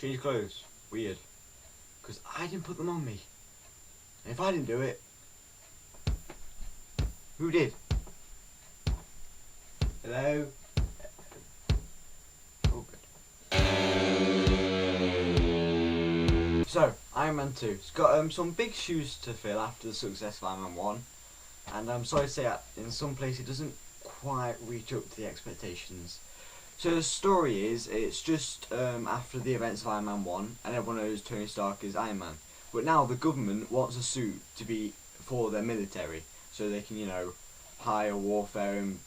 Change clothes. Weird. Because I didn't put them on me. And if I didn't do it, who did? Hello? Oh, good. So, Iron Man 2. It's got some big shoes to fill after the success of Iron Man 1. And I'm sorry to say that in some places it doesn't quite reach up to the expectations. So the story is, it's just after the events of Iron Man 1, and everyone knows Tony Stark is Iron Man. But now the government wants a suit to be for their military, so they can, hire warfare and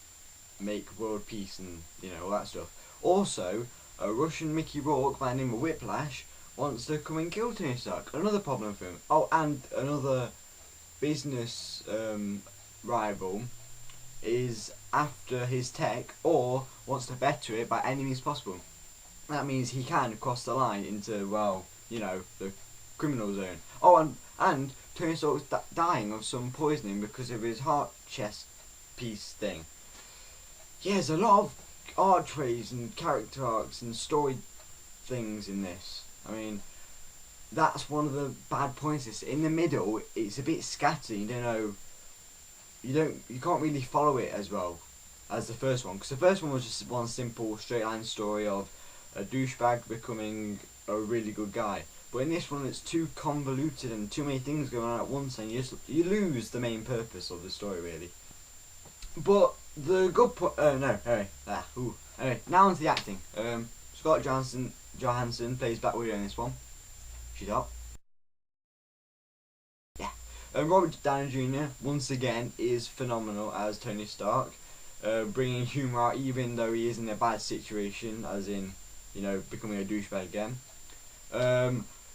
make world peace and, all that stuff. Also, a Russian Mickey Rourke by the name of Whiplash wants to come and kill Tony Stark. Another problem for him. Oh, and another business rival is after his tech or wants to better it by any means possible. That means he can cross the line into, well, the criminal zone. Oh, and Tony Stark's dying of some poisoning because of his heart chest piece thing. Yeah, there's a lot of archways and character arcs and story things in this. I mean, that's one of the bad points. In the middle, it's a bit scattered. You can't really follow it as well as the first one, because the first one was just one simple straight line story of a douchebag becoming a really good guy. But in this one, it's too convoluted and too many things going on at once, and you lose the main purpose of the story really. But the good anyway, now onto the acting. Scarlett Johansson plays Black Widow in this one. She's hot. Yeah. Robert Downey Jr. once again is phenomenal as Tony Stark, bringing humour out even though he is in a bad situation, as in, becoming a douchebag again.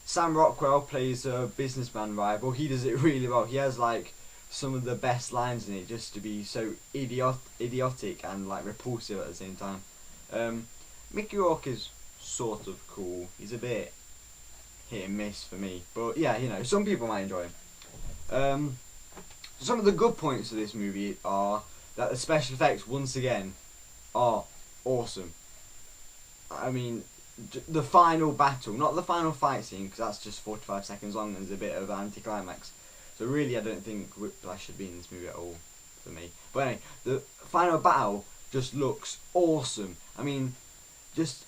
Sam Rockwell plays a businessman rival. He does it really well. He has some of the best lines in it, just to be so idiotic and repulsive at the same time. Mickey Rourke is sort of cool. He's a bit hit and miss for me, but yeah, some people might enjoy him. Some of the good points of this movie are that the special effects once again are awesome. I mean, the final battle, not the final fight scene, because that's just 45 seconds long and there's a bit of anticlimax. So really, I don't think Whiplash should be in this movie at all for me. But anyway, the final battle just looks awesome. I mean, just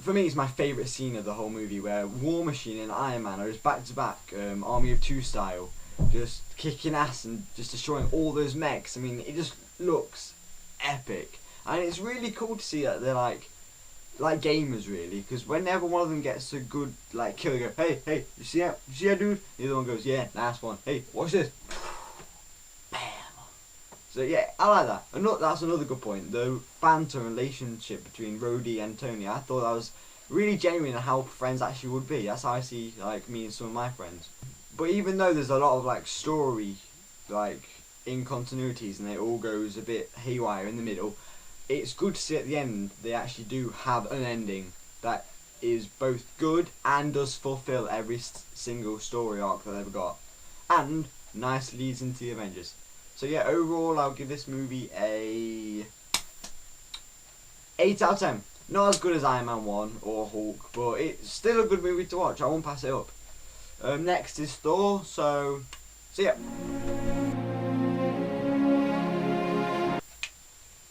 for me, it's my favourite scene of the whole movie, where War Machine and Iron Man are just back to back, Army of Two style, just kicking ass and just destroying all those mechs. I mean, it just looks epic, and it's really cool to see that they're like gamers really, because whenever one of them gets a good kill, they go, hey, you see that dude? The other one goes, yeah, nice one. Hey, watch this. Bam. So yeah, I like that. And that's another good point. The banter relationship between Rhodey and Tony, I thought that was really genuine and how friends actually would be. That's how I see me and some of my friends. But even though there's a lot of story incontinuities and it all goes a bit haywire in the middle, it's good to see at the end they actually do have an ending that is both good and does fulfill every single story arc that they've got, and nice leads into the Avengers. So yeah, overall I'll give this movie a 8 out of 10. Not as good as Iron Man 1 or Hulk, but it's still a good movie to watch. I won't pass it up. Next is Thor, so see ya.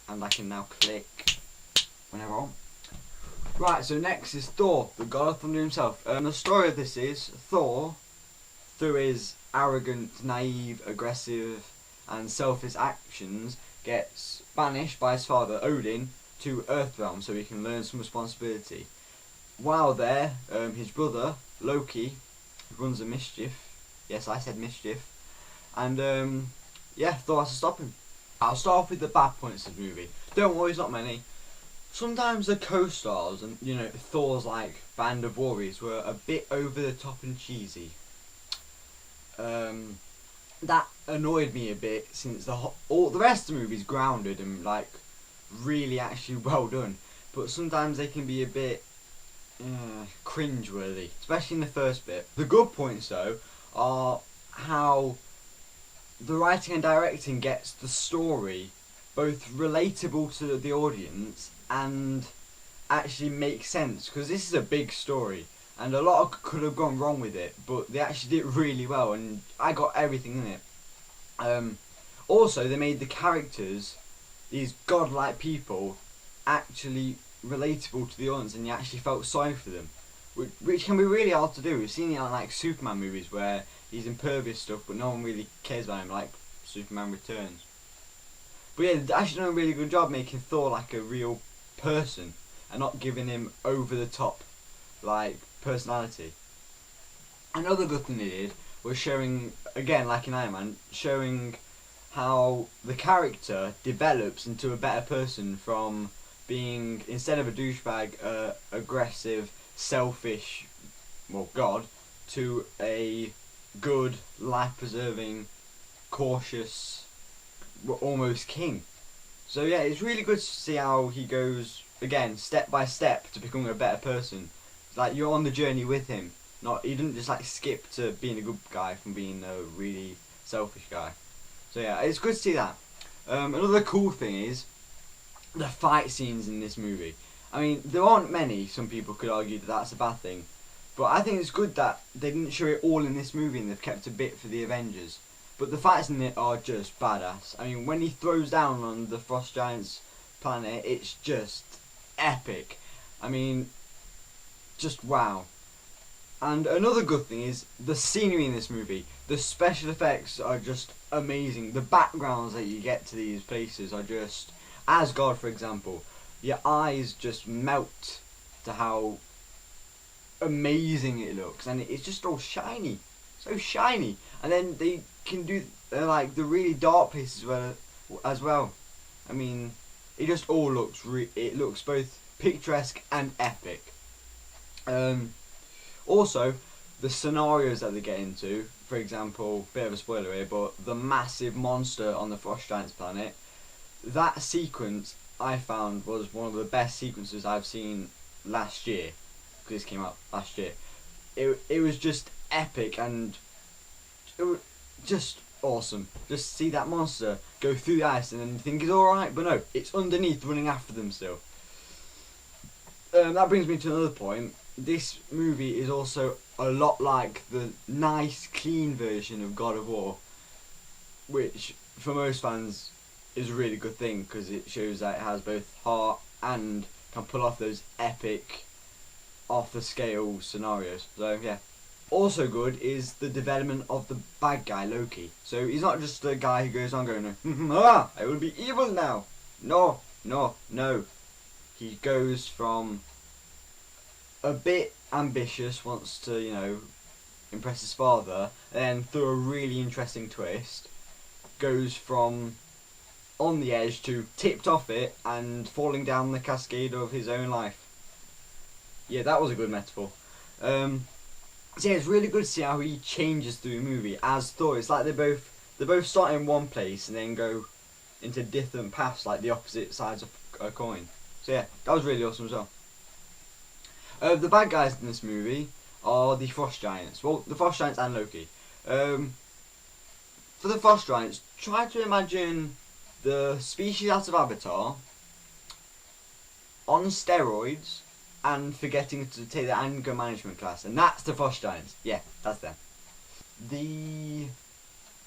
And I can now click whenever I want. Right, so next is Thor, the God of Thunder himself. The story of this is Thor, through his arrogant, naive, aggressive and selfish actions, gets banished by his father Odin to Earthrealm so he can learn some responsibility. While there, his brother Loki runs a mischief. Yes, I said mischief. And Thor has to stop him. I'll start off with the bad points of the movie. Don't worry, there's not many. Sometimes the co-stars and Thor's band of warriors were a bit over the top and cheesy. That annoyed me a bit, since all the rest of the movie is grounded and really actually well done. But sometimes they can be a bit cringe-worthy, especially in the first bit. The good points though are how the writing and directing gets the story both relatable to the audience and actually make sense, because this is a big story and a lot could have gone wrong with it, but they actually did it really well and I got everything in it. Also, they made the characters, these godlike people, actually relatable to the audience, and you actually felt sorry for them, which can be really hard to do. We've seen it on like Superman movies where he's impervious stuff but no one really cares about him, like Superman Returns. But yeah, they actually done a really good job making Thor like a real person and not giving him over the top like personality. Another good thing they did was showing, again like in Iron Man, showing how the character develops into a better person from being, instead of a douchebag, aggressive, selfish, well, god, to a good, life-preserving, cautious, almost king. So yeah, it's really good to see how he goes, again, step by step to becoming a better person. It's like you're on the journey with him. He didn't just like skip to being a good guy from being a really selfish guy. So yeah, it's good to see that. Another cool thing is the fight scenes in this movie. I mean, there aren't many. Some people could argue that that's a bad thing, but I think it's good that they didn't show it all in this movie and they've kept a bit for the Avengers. But the fights in it are just badass. I mean, when he throws down on the Frost Giant's planet, it's just epic. I mean, just wow. And another good thing is the scenery in this movie. The special effects are just amazing. The backgrounds that you get to these places are just, Asgard for example, your eyes just melt to how amazing it looks, and it's just all shiny, so shiny. And then they can do like the really dark places as well. I mean, it just all looks it looks both picturesque and epic. Also, the scenarios that they get into, for example, bit of a spoiler here, but the massive monster on the Frost Giant's planet, that sequence I found was one of the best sequences I've seen last year, because this came out last year. It was just epic and it was just awesome. Just see that monster go through the ice and then you think it's alright, but no, it's underneath running after them still. That brings me to another point. This movie is also a lot like the nice, clean version of God of War, which for most fans is a really good thing because it shows that it has both heart and can pull off those epic, off-the-scale scenarios. So yeah. Also good is the development of the bad guy, Loki. So he's not just a guy who goes on going, I will be evil now. No, no, no. He goes from a bit ambitious, wants to, impress his father, and then through a really interesting twist, goes from on the edge to tipped off it and falling down the cascade of his own life. Yeah, that was a good metaphor. So yeah, it's really good to see how he changes through the movie as Thor. It's like they both start in one place and then go into different paths, like the opposite sides of a coin. So yeah, that was really awesome as well. The bad guys in this movie are the Frost Giants. Well, the Frost Giants and Loki. For the Frost Giants, try to imagine the species out of Avatar on steroids and forgetting to take the anger management class, and that's the Frost Giants. Yeah, that's them. The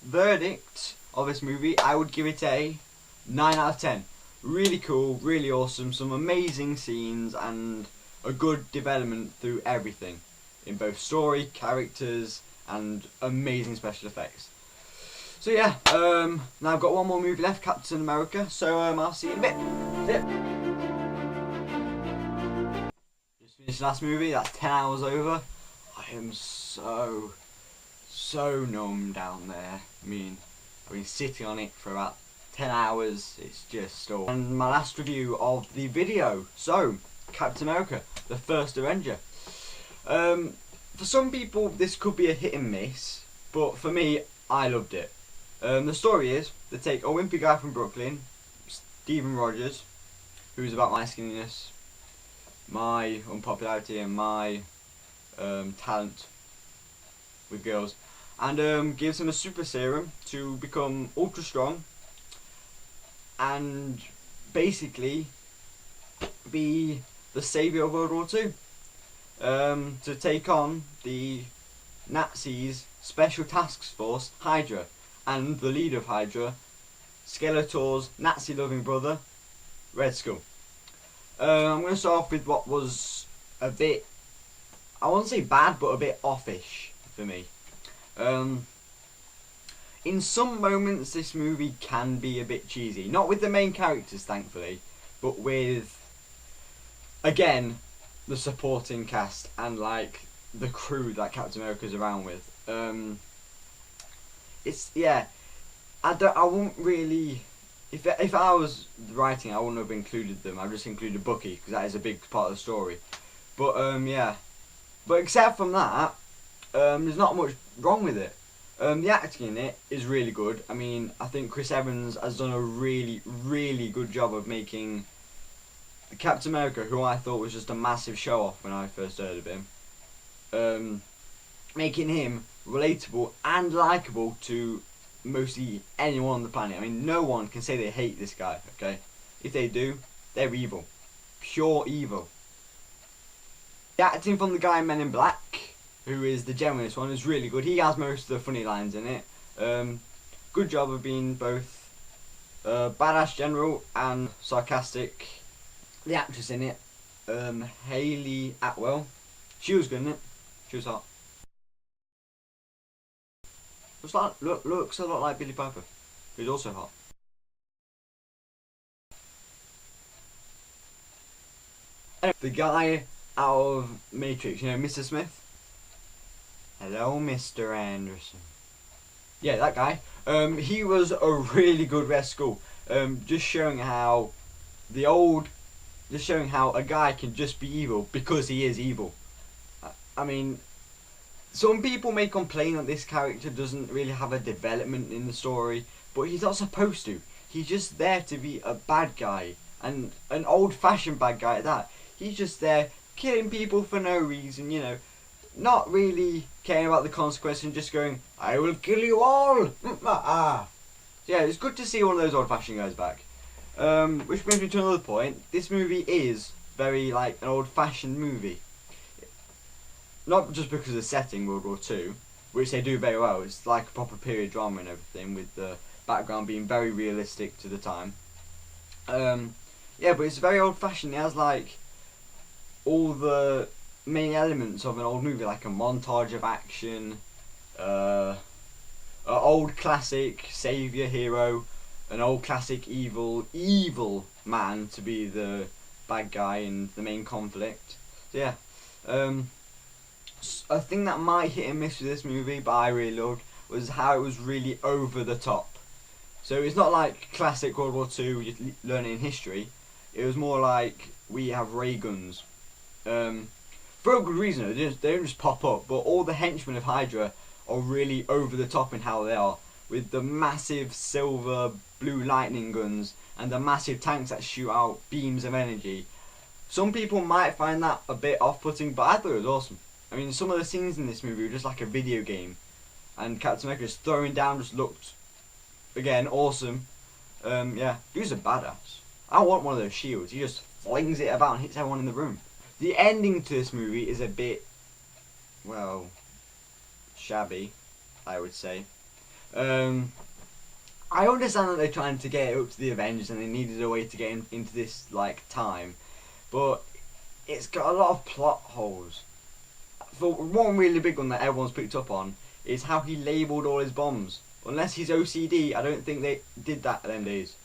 verdict of this movie, I would give it a 9 out of 10. Really cool, really awesome, some amazing scenes and a good development through everything in both story, characters and amazing special effects. So yeah, now I've got one more movie left, Captain America, so I'll see you in a bit. Yep. Just finished the last movie, that's 10 hours over. I am so numb down there. I mean, I've been sitting on it for about 10 hours, it's just all. And my last review of the video, so Captain America, the first Avenger. For some people this could be a hit and miss, but for me, I loved it. The story is, they take a wimpy guy from Brooklyn, Steven Rogers, who's about my skinniness, my unpopularity and my talent with girls, and gives him a super serum to become ultra strong and basically be the saviour of World War II, to take on the Nazis' Special Task Force, Hydra, and the leader of Hydra, Skeletor's Nazi-loving brother, Red Skull. I'm going to start off with what was a bit, I won't say bad, but a bit offish for me. In some moments this movie can be a bit cheesy. Not with the main characters, thankfully, but with, again, the supporting cast and like the crew that Captain America's around with. It's, yeah, I won't really, if I was writing, I wouldn't have included them. I just included Bucky because that is a big part of the story. But yeah, but except from that, there's not much wrong with it. The acting in it is really good. I mean, I think Chris Evans has done a really, really good job of making Captain America, who I thought was just a massive show-off when I first heard of him, making him relatable and likeable to mostly anyone on the planet. I mean, no one can say they hate this guy, okay? If they do, they're evil. Pure evil. The acting from the guy in Men in Black, who is the general in this one, is really good. He has most of the funny lines in it. Good job of being both badass general and sarcastic. The actress in it, Hayley Atwell, she was good in it. She was hot. Looks a lot like Billy Piper, who's also hot. Anyway, the guy out of Matrix, you know, Mr. Smith. Hello, Mr. Anderson. Yeah, that guy. He was a really good Red Skull. Just showing how a guy can just be evil because he is evil. I mean, some people may complain that this character doesn't really have a development in the story, but he's not supposed to. He's just there to be a bad guy, and an old-fashioned bad guy at that. He's just there killing people for no reason, you know, not really caring about the consequences and just going, I will kill you all! Yeah, it's good to see one of those old-fashioned guys back. Which brings me to another point. This movie is very like an old-fashioned movie. Not just because of the setting, World War II, which they do very well. It's like a proper period drama and everything, with the background being very realistic to the time. Yeah, but it's very old-fashioned. It has like all the main elements of an old movie, like a montage of action, an old classic saviour hero, an old classic evil man to be the bad guy in the main conflict. So yeah, a thing that might hit and miss with this movie, but I really loved, was how it was really over the top. So it's not like classic World War II you're learning in history. It was more like we have ray guns. For a good reason, they don't just pop up, but all the henchmen of Hydra are really over the top in how they are, with the massive silver blue lightning guns and the massive tanks that shoot out beams of energy. Some people might find that a bit off-putting, but I thought it was awesome. I mean, some of the scenes in this movie were just like a video game, and Captain America just throwing down just looked, again, awesome. Yeah, dude's a badass. I want one of those shields. He just flings it about and hits everyone in the room. The ending to this movie is a bit, well, shabby, I would say. I understand that they're trying to get it up to the Avengers and they needed a way to get into this like time, but it's got a lot of plot holes. For one really big one that everyone's picked up on is how he labelled all his bombs. Unless he's OCD, I don't think they did that them days,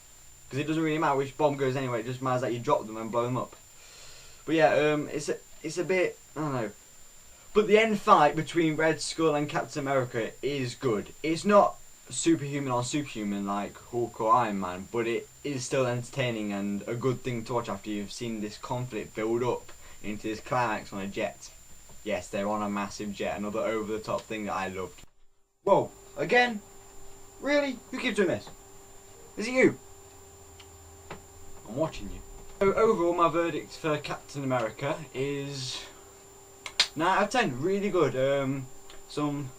because it doesn't really matter which bomb goes anyway. It just matters that you drop them and blow them up. But yeah, it's a bit, I don't know. But the end fight between Red Skull and Captain America is good. It's not superhuman on superhuman like Hulk or Iron Man, but it is still entertaining and a good thing to watch after you've seen this conflict build up into this climax on a jet. Yes, they're on a massive jet, another over-the-top thing that I loved. Whoa, again? Really? Who keeps doing this? Is it you? I'm watching you. So overall, my verdict for Captain America is 9 out of 10. Really good. Some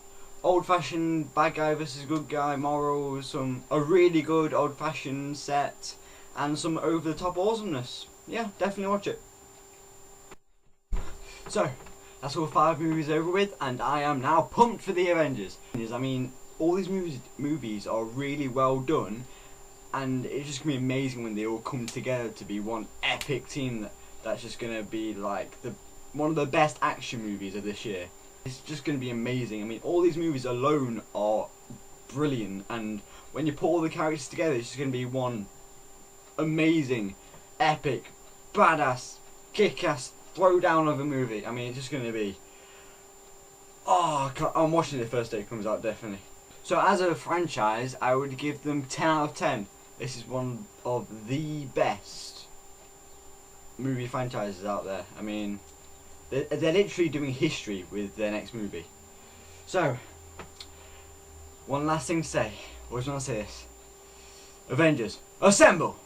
old-fashioned bad guy versus good guy morals, a really good old-fashioned set, and some over-the-top awesomeness. Yeah, definitely watch it. So, that's all 5 movies over with, and I am now pumped for the Avengers. I mean, all these movies are really well done, and it's just gonna be amazing when they all come together to be one epic team that's just gonna be like one of the best action movies of this year. It's just gonna be amazing. I mean, all these movies alone are brilliant, and when you put all the characters together, it's just gonna be one amazing, epic, badass, kick-ass throwdown of a movie. I mean, it's just gonna be. Oh, I'm watching it the first day it comes out, definitely. So as a franchise, I would give them 10 out of 10. This is one of the best movie franchises out there. I mean, they're literally doing history with their next movie. So, one last thing to say. Always want to say this. Avengers, assemble!